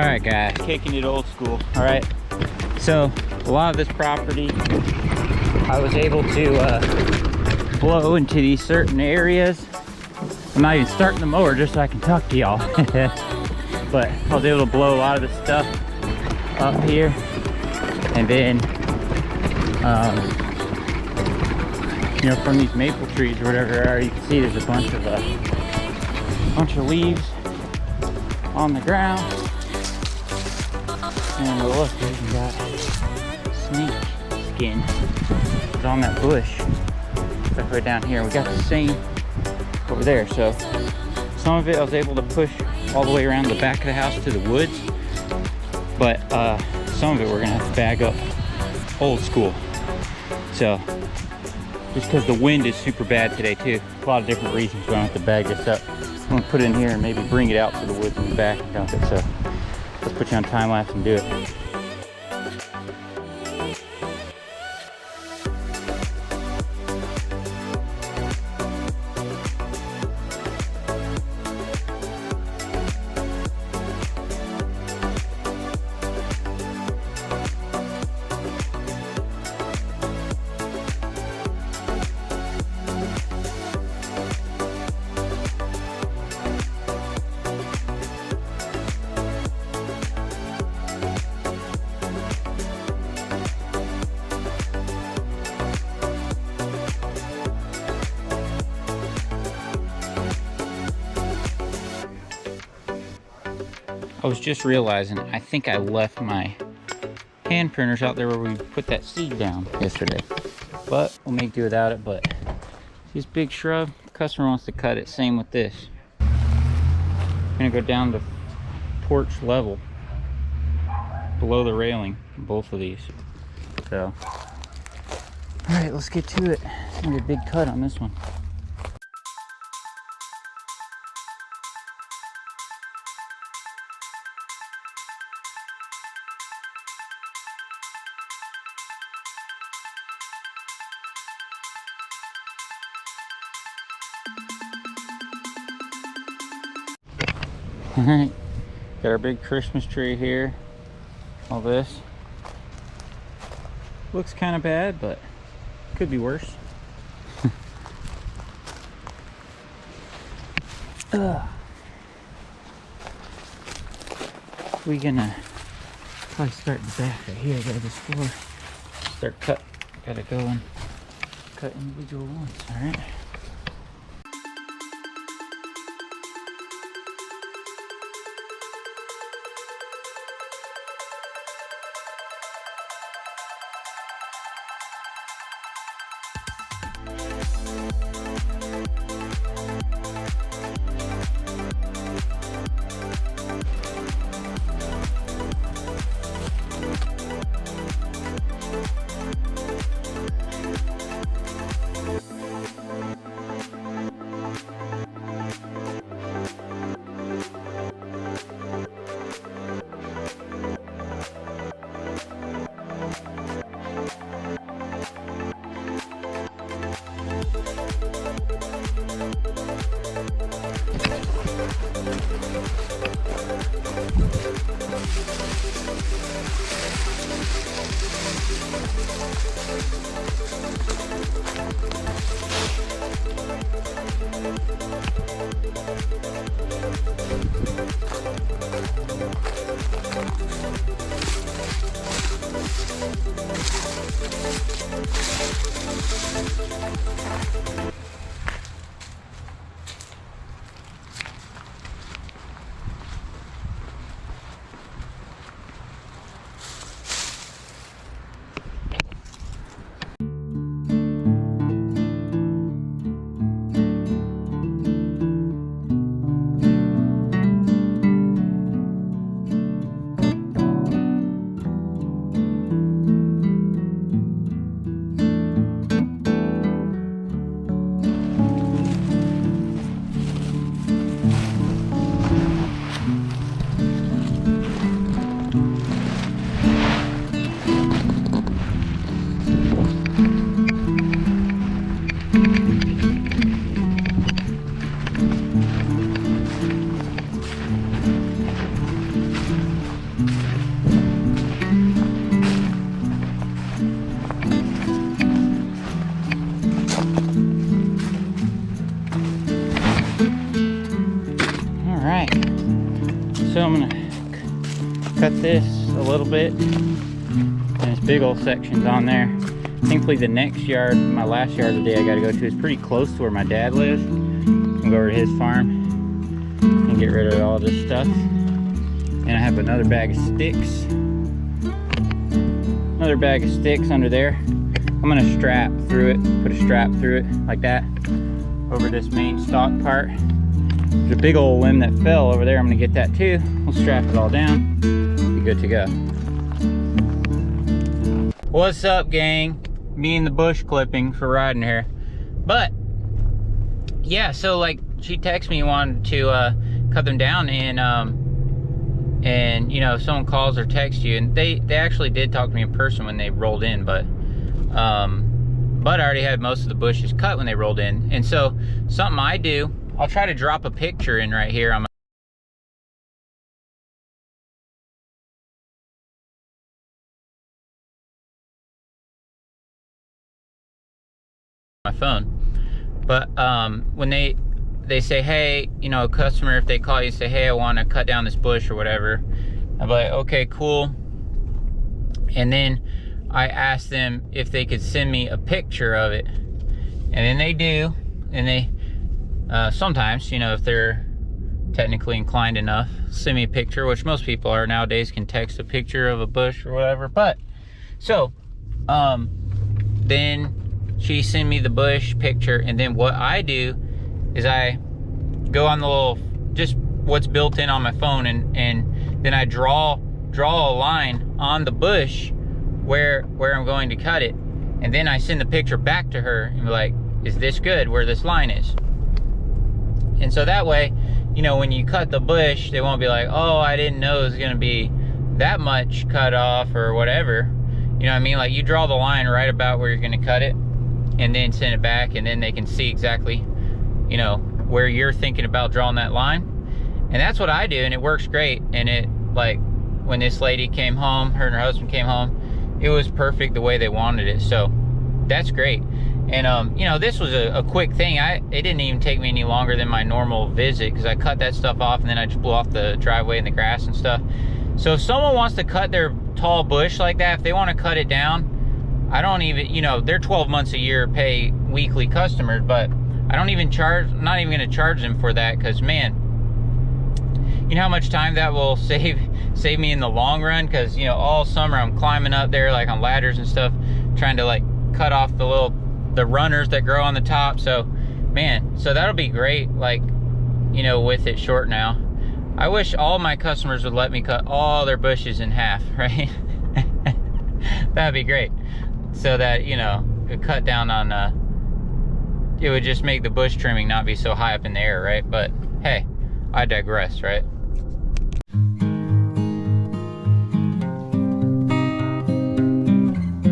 All right, guys, kicking it old school. All right, so a lot of this property I was able to blow into these certain areas. I'm not even starting the mower just so I can talk to y'all. But I was able to blow a lot of this stuff up here, and then you know, from these maple trees or whatever, you can see there's a bunch of leaves on the ground. And look, we even got snake skin. It's on that bush. Stuff right down here. We got the same over there. So some of it I was able to push all the way around the back of the house to the woods. But some of it we're gonna have to bag up old school. So just because the wind is super bad today too. A lot of different reasons we're gonna have to bag this up. I'm gonna put it in here and maybe bring it out to the woods in the back and dump it. So let's put you on time lapse and do it. I was just realizing, I think I left my hand pruners out there where we put that seed down yesterday. But we'll make do without it. But this big shrub, the customer wants to cut it. Same with this. I'm gonna go down to porch level, below the railing, both of these. So, all right, let's get to it. It's gonna be a big cut on this one. All right, got our big Christmas tree here. All this looks kind of bad, but could be worse. We gonna probably start in the back right here. Got this floor. Start cut. Gotta go and cut individual ones. All right. this a little bit, and this big old section's on there. Thankfully the next yard, my last yard of the day I gotta go to, is pretty close to where my dad lives. I'm gonna go over to his farm and get rid of all this stuff. And I have another bag of sticks. Another bag of sticks under there. I'm gonna strap through it, put a strap through it like that over this main stalk part. There's a big old limb that fell over there. I'm gonna get that too. We'll strap it all down, be good to go. What's up, gang? Me and the bush clipping for riding here. But yeah, so like she texted me, wanted to cut them down, and you know, if someone calls or texts you, and they actually did talk to me in person when they rolled in, but I already had most of the bushes cut when they rolled in. And so something I do, I'll try to drop a picture in right here on my phone. But when they say, hey, you know, a customer, if they call you and say, hey, I want to cut down this bush or whatever, I'm like, okay, cool. And then I ask them if they could send me a picture of it, and then they do. And they sometimes, you know, if they're technically inclined enough, send me a picture, which most people are nowadays, can text a picture of a bush or whatever. But so then she sent me the bush picture, and then what I do is I go on the little, just what's built in on my phone, and then I draw a line on the bush where I'm going to cut it, and then I send the picture back to her and be like, is this good where this line is? And so that way, you know, when you cut the bush, they won't be like, oh, I didn't know it was gonna be that much cut off or whatever. You know what I mean? Like, you draw the line right about where you're gonna cut it, and then send it back, and then they can see exactly, you know, where you're thinking about drawing that line. And that's what I do, and it works great. And it, like, when this lady came home, her and her husband came home, it was perfect the way they wanted it. So that's great. And you know, this was a quick thing. It didn't even take me any longer than my normal visit, because I cut that stuff off, and then I just blew off the driveway and the grass and stuff. So if someone wants to cut their tall bush like that, if they want to cut it down, I don't even, you know, they're 12 months a year pay weekly customers, but I don't even charge, I'm not even going to charge them for that, because man, you know how much time that will save me in the long run? Because, you know, all summer I'm climbing up there like on ladders and stuff, trying to like cut off the runners that grow on the top. So man, so that'll be great, like, you know, with it short now. I wish all my customers would let me cut all their bushes in half, right? That'd be great. So that, you know, it cut down on, it would just make the bush trimming not be so high up in the air, right? But hey, I digress, right?